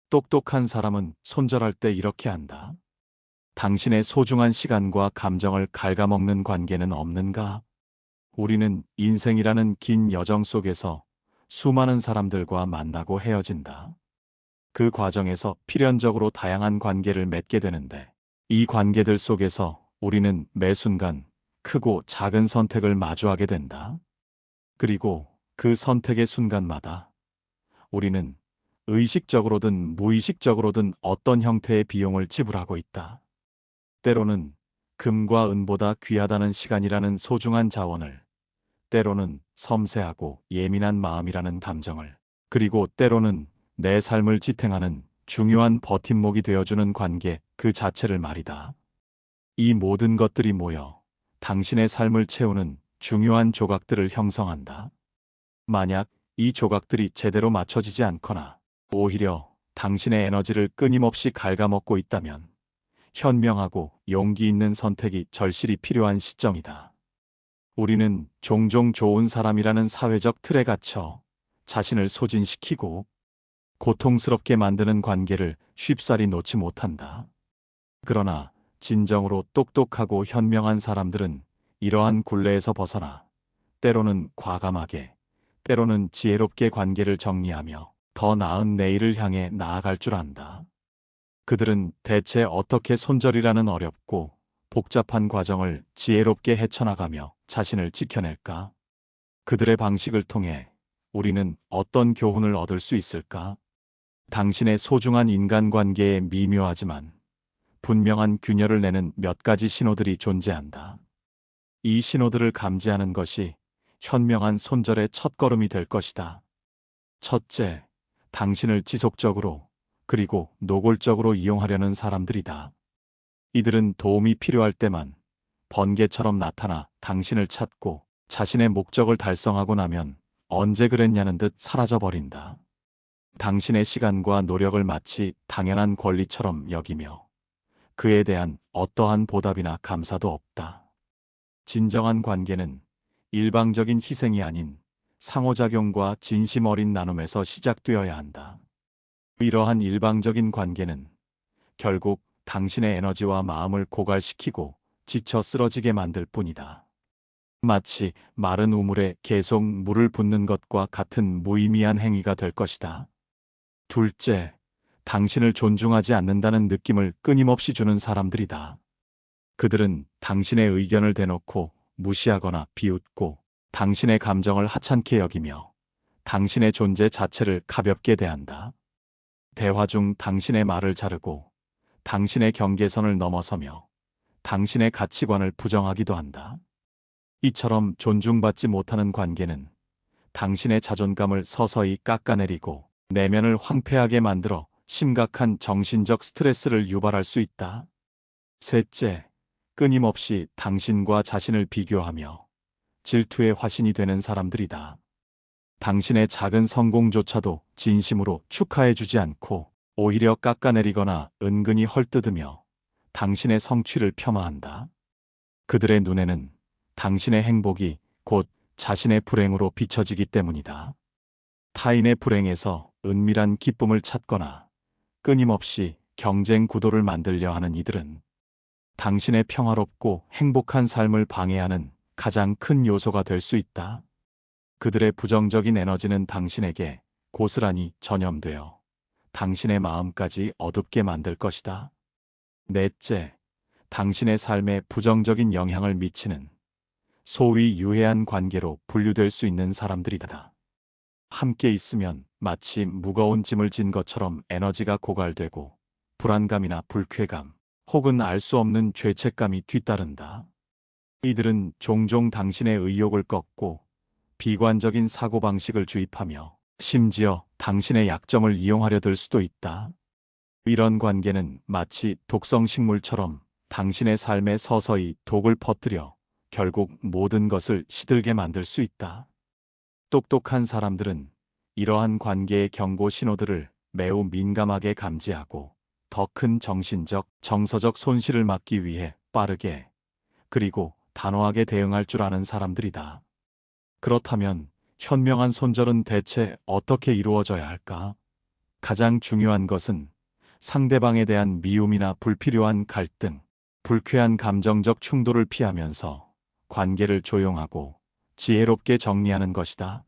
똑똑한 사람은 손절할 때 이렇게 한다. 당신의 소중한 시간과 감정을 갉아먹는 관계는 없는가? 우리는 인생이라는 긴 여정 속에서 수많은 사람들과 만나고 헤어진다. 그 과정에서 필연적으로 다양한 관계를 맺게 되는데, 이 관계들 속에서 우리는 매 순간 크고 작은 선택을 마주하게 된다. 그리고 그 선택의 순간마다 우리는 의식적으로든 무의식적으로든 어떤 형태의 비용을 지불하고 있다. 때로는 금과 은보다 귀하다는 시간이라는 소중한 자원을, 때로는 섬세하고 예민한 마음이라는 감정을, 그리고 때로는 내 삶을 지탱하는 중요한 버팀목이 되어주는 관계 그 자체를 말이다. 이 모든 것들이 모여 당신의 삶을 채우는 중요한 조각들을 형성한다. 만약 이 조각들이 제대로 맞춰지지 않거나 오히려 당신의 에너지를 끊임없이 갉아먹고 있다면 현명하고 용기 있는 선택이 절실히 필요한 시점이다. 우리는 종종 좋은 사람이라는 사회적 틀에 갇혀 자신을 소진시키고 고통스럽게 만드는 관계를 쉽사리 놓지 못한다. 그러나 진정으로 똑똑하고 현명한 사람들은 이러한 굴레에서 벗어나 때로는 과감하게, 때로는 지혜롭게 관계를 정리하며 더 나은 내일을 향해 나아갈 줄 안다. 그들은 대체 어떻게 손절이라는 어렵고 복잡한 과정을 지혜롭게 헤쳐나가며 자신을 지켜낼까? 그들의 방식을 통해 우리는 어떤 교훈을 얻을 수 있을까? 당신의 소중한 인간관계에 미묘하지만 분명한 균열을 내는 몇 가지 신호들이 존재한다. 이 신호들을 감지하는 것이 현명한 손절의 첫걸음이 될 것이다. 첫째, 당신을 지속적으로 그리고 노골적으로 이용하려는 사람들이다. 이들은 도움이 필요할 때만 번개처럼 나타나 당신을 찾고 자신의 목적을 달성하고 나면 언제 그랬냐는 듯 사라져버린다. 당신의 시간과 노력을 마치 당연한 권리처럼 여기며 그에 대한 어떠한 보답이나 감사도 없다. 진정한 관계는 일방적인 희생이 아닌 상호작용과 진심 어린 나눔에서 시작되어야 한다. 이러한 일방적인 관계는 결국 당신의 에너지와 마음을 고갈시키고 지쳐 쓰러지게 만들 뿐이다. 마치 마른 우물에 계속 물을 붓는 것과 같은 무의미한 행위가 될 것이다. 둘째, 당신을 존중하지 않는다는 느낌을 끊임없이 주는 사람들이다. 그들은 당신의 의견을 대놓고 무시하거나 비웃고 당신의 감정을 하찮게 여기며 당신의 존재 자체를 가볍게 대한다. 대화 중 당신의 말을 자르고 당신의 경계선을 넘어서며 당신의 가치관을 부정하기도 한다. 이처럼 존중받지 못하는 관계는 당신의 자존감을 서서히 깎아내리고 내면을 황폐하게 만들어 심각한 정신적 스트레스를 유발할 수 있다. 셋째, 끊임없이 당신과 자신을 비교하며 질투의 화신이 되는 사람들이다. 당신의 작은 성공조차도 진심으로 축하해주지 않고 오히려 깎아내리거나 은근히 헐뜯으며 당신의 성취를 폄하한다. 그들의 눈에는 당신의 행복이 곧 자신의 불행으로 비춰지기 때문이다. 타인의 불행에서 은밀한 기쁨을 찾거나 끊임없이 경쟁 구도를 만들려 하는 이들은 당신의 평화롭고 행복한 삶을 방해하는 가장 큰 요소가 될 수 있다. 그들의 부정적인 에너지는 당신에게 고스란히 전염되어 당신의 마음까지 어둡게 만들 것이다. 넷째, 당신의 삶에 부정적인 영향을 미치는 소위 유해한 관계로 분류될 수 있는 사람들이다. 함께 있으면 마치 무거운 짐을 진 것처럼 에너지가 고갈되고 불안감이나 불쾌감 혹은 알 수 없는 죄책감이 뒤따른다. 이들은 종종 당신의 의욕을 꺾고 비관적인 사고방식을 주입하며 심지어 당신의 약점을 이용하려 들 수도 있다. 이런 관계는 마치 독성식물처럼 당신의 삶에 서서히 독을 퍼뜨려 결국 모든 것을 시들게 만들 수 있다. 똑똑한 사람들은 이러한 관계의 경고 신호들을 매우 민감하게 감지하고 더 큰 정신적, 정서적 손실을 막기 위해 빠르게 그리고 단호하게 대응할 줄 아는 사람들이다. 그렇다면 현명한 손절은 대체 어떻게 이루어져야 할까? 가장 중요한 것은 상대방에 대한 미움이나 불필요한 갈등, 불쾌한 감정적 충돌을 피하면서 관계를 조용하고 지혜롭게 정리하는 것이다.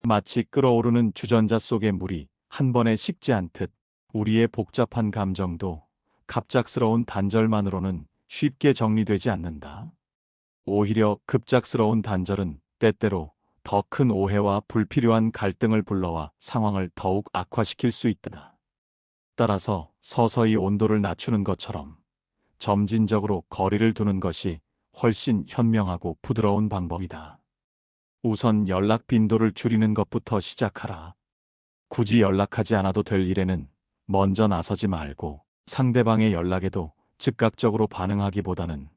마치 끓어오르는 주전자 속의 물이 한 번에 식지 않듯 우리의 복잡한 감정도 갑작스러운 단절만으로는 쉽게 정리되지 않는다. 오히려 급작스러운 단절은 때때로 더 큰 오해와 불필요한 갈등을 불러와 상황을 더욱 악화시킬 수 있다. 따라서 서서히 온도를 낮추는 것처럼 점진적으로 거리를 두는 것이 훨씬 현명하고 부드러운 방법이다. 우선 연락 빈도를 줄이는 것부터 시작하라. 굳이 연락하지 않아도 될 일에는 먼저 나서지 말고 상대방의 연락에도 즉각적으로 반응하기보다는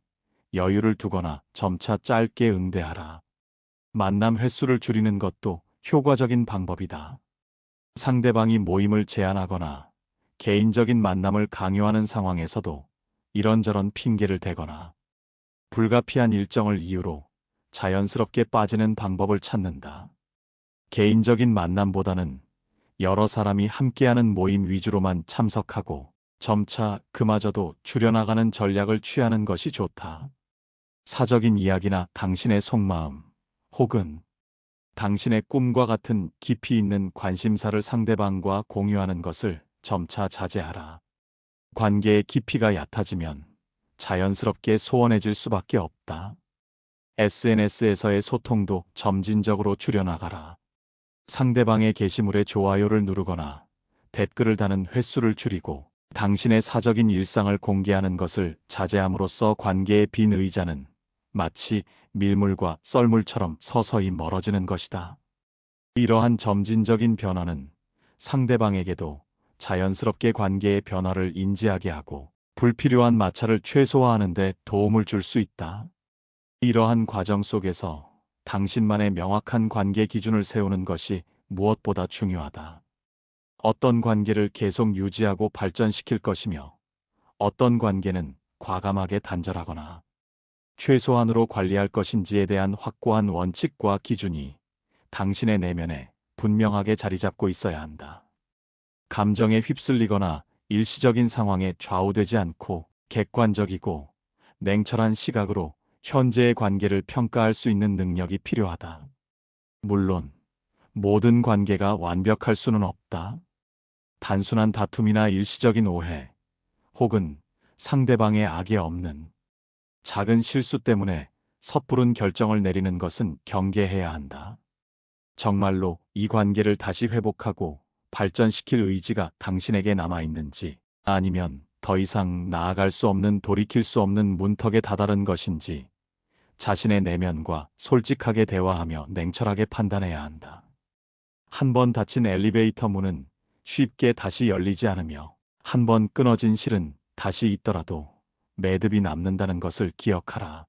여유를 두거나 점차 짧게 응대하라. 만남 횟수를 줄이는 것도 효과적인 방법이다. 상대방이 모임을 제안하거나 개인적인 만남을 강요하는 상황에서도 이런저런 핑계를 대거나 불가피한 일정을 이유로 자연스럽게 빠지는 방법을 찾는다. 개인적인 만남보다는 여러 사람이 함께하는 모임 위주로만 참석하고 점차 그마저도 줄여나가는 전략을 취하는 것이 좋다. 사적인 이야기나 당신의 속마음 혹은 당신의 꿈과 같은 깊이 있는 관심사를 상대방과 공유하는 것을 점차 자제하라. 관계의 깊이가 얕아지면 자연스럽게 소원해질 수밖에 없다. SNS에서의 소통도 점진적으로 줄여나가라. 상대방의 게시물에 좋아요를 누르거나 댓글을 다는 횟수를 줄이고 당신의 사적인 일상을 공개하는 것을 자제함으로써 관계의 빈 의자는 마치 밀물과 썰물처럼 서서히 멀어지는 것이다. 이러한 점진적인 변화는 상대방에게도 자연스럽게 관계의 변화를 인지하게 하고 불필요한 마찰을 최소화하는 데 도움을 줄 수 있다. 이러한 과정 속에서 당신만의 명확한 관계 기준을 세우는 것이 무엇보다 중요하다. 어떤 관계를 계속 유지하고 발전시킬 것이며 어떤 관계는 과감하게 단절하거나 최소한으로 관리할 것인지에 대한 확고한 원칙과 기준이 당신의 내면에 분명하게 자리 잡고 있어야 한다. 감정에 휩쓸리거나 일시적인 상황에 좌우되지 않고 객관적이고 냉철한 시각으로 현재의 관계를 평가할 수 있는 능력이 필요하다. 물론 모든 관계가 완벽할 수는 없다. 단순한 다툼이나 일시적인 오해 혹은 상대방의 악에 없는 작은 실수 때문에 섣부른 결정을 내리는 것은 경계해야 한다. 정말로 이 관계를 다시 회복하고 발전시킬 의지가 당신에게 남아있는지 아니면 더 이상 나아갈 수 없는 돌이킬 수 없는 문턱에 다다른 것인지 자신의 내면과 솔직하게 대화하며 냉철하게 판단해야 한다. 한 번 닫힌 엘리베이터 문은 쉽게 다시 열리지 않으며 한 번 끊어진 실은 다시 있더라도 매듭이 남는다는 것을 기억하라.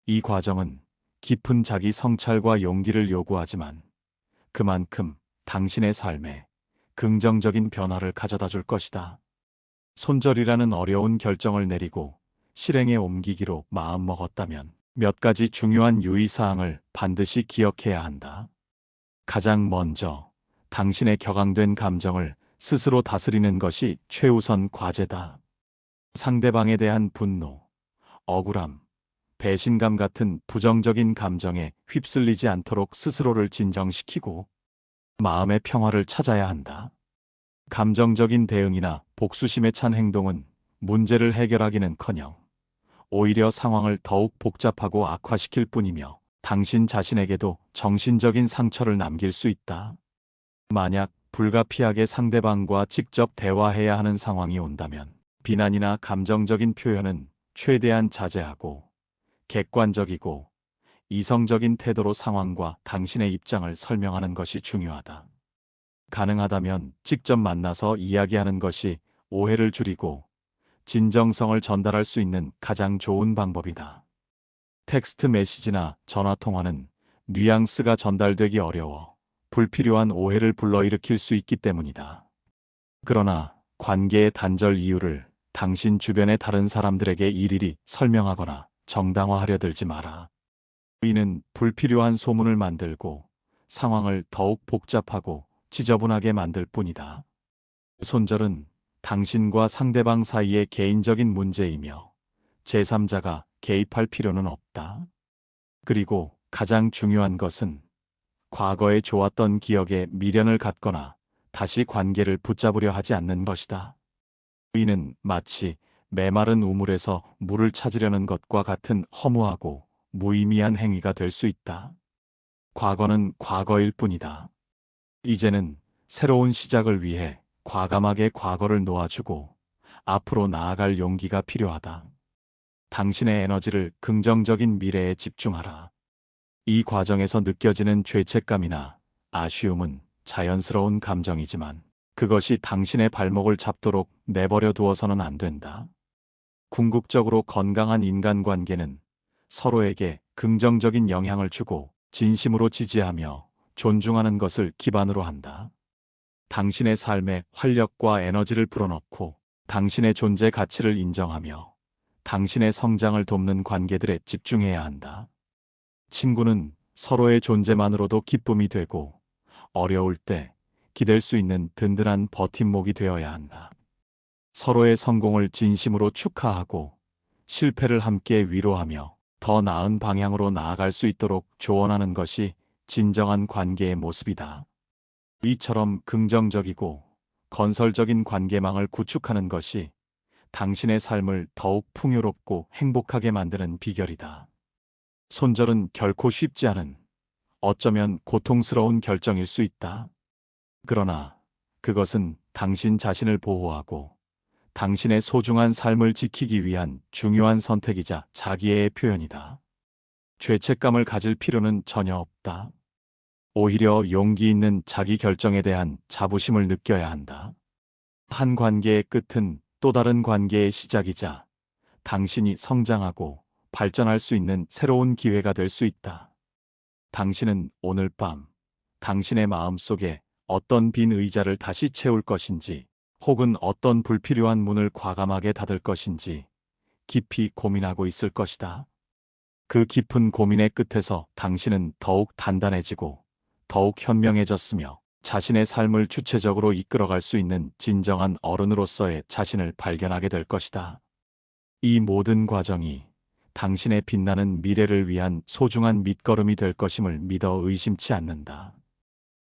이 과정은 깊은 자기 성찰과 용기를 요구하지만 그만큼 당신의 삶에 긍정적인 변화를 가져다 줄 것이다. 손절이라는 어려운 결정을 내리고 실행에 옮기기로 마음먹었다면 몇 가지 중요한 유의사항을 반드시 기억해야 한다. 가장 먼저 당신의 격앙된 감정을 스스로 다스리는 것이 최우선 과제다. 상대방에 대한 분노, 억울함, 배신감 같은 부정적인 감정에 휩쓸리지 않도록 스스로를 진정시키고 마음의 평화를 찾아야 한다. 감정적인 대응이나 복수심에 찬 행동은 문제를 해결하기는커녕 오히려 상황을 더욱 복잡하고 악화시킬 뿐이며 당신 자신에게도 정신적인 상처를 남길 수 있다. 만약 불가피하게 상대방과 직접 대화해야 하는 상황이 온다면 비난이나 감정적인 표현은 최대한 자제하고 객관적이고 이성적인 태도로 상황과 당신의 입장을 설명하는 것이 중요하다. 가능하다면 직접 만나서 이야기하는 것이 오해를 줄이고 진정성을 전달할 수 있는 가장 좋은 방법이다. 텍스트 메시지나 전화 통화는 뉘앙스가 전달되기 어려워 불필요한 오해를 불러일으킬 수 있기 때문이다. 그러나 관계의 단절 이유를 당신 주변의 다른 사람들에게 일일이 설명하거나 정당화하려 들지 마라. 이는 불필요한 소문을 만들고 상황을 더욱 복잡하고 지저분하게 만들 뿐이다. 손절은 당신과 상대방 사이의 개인적인 문제이며 제3자가 개입할 필요는 없다. 그리고 가장 중요한 것은 과거에 좋았던 기억에 미련을 갖거나 다시 관계를 붙잡으려 하지 않는 것이다. 이는 마치 메마른 우물에서 물을 찾으려는 것과 같은 허무하고 무의미한 행위가 될 수 있다. 과거는 과거일 뿐이다. 이제는 새로운 시작을 위해 과감하게 과거를 놓아주고 앞으로 나아갈 용기가 필요하다. 당신의 에너지를 긍정적인 미래에 집중하라. 이 과정에서 느껴지는 죄책감이나 아쉬움은 자연스러운 감정이지만 그것이 당신의 발목을 잡도록 내버려 두어서는 안 된다. 궁극적으로 건강한 인간관계는 서로에게 긍정적인 영향을 주고 진심으로 지지하며 존중하는 것을 기반으로 한다. 당신의 삶에 활력과 에너지를 불어넣고 당신의 존재 가치를 인정하며 당신의 성장을 돕는 관계들에 집중해야 한다. 친구는 서로의 존재만으로도 기쁨이 되고 어려울 때 기댈 수 있는 든든한 버팀목이 되어야 한다. 서로의 성공을 진심으로 축하하고 실패를 함께 위로하며 더 나은 방향으로 나아갈 수 있도록 조언하는 것이 진정한 관계의 모습이다. 이처럼 긍정적이고 건설적인 관계망을 구축하는 것이 당신의 삶을 더욱 풍요롭고 행복하게 만드는 비결이다. 손절은 결코 쉽지 않은, 어쩌면 고통스러운 결정일 수 있다. 그러나 그것은 당신 자신을 보호하고 당신의 소중한 삶을 지키기 위한 중요한 선택이자 자기애의 표현이다. 죄책감을 가질 필요는 전혀 없다. 오히려 용기 있는 자기 결정에 대한 자부심을 느껴야 한다. 한 관계의 끝은 또 다른 관계의 시작이자 당신이 성장하고 발전할 수 있는 새로운 기회가 될 수 있다. 당신은 오늘 밤 당신의 마음속에 어떤 빈 의자를 다시 채울 것인지 혹은 어떤 불필요한 문을 과감하게 닫을 것인지 깊이 고민하고 있을 것이다. 그 깊은 고민의 끝에서 당신은 더욱 단단해지고 더욱 현명해졌으며 자신의 삶을 주체적으로 이끌어갈 수 있는 진정한 어른으로서의 자신을 발견하게 될 것이다. 이 모든 과정이 당신의 빛나는 미래를 위한 소중한 밑거름이 될 것임을 믿어 의심치 않는다.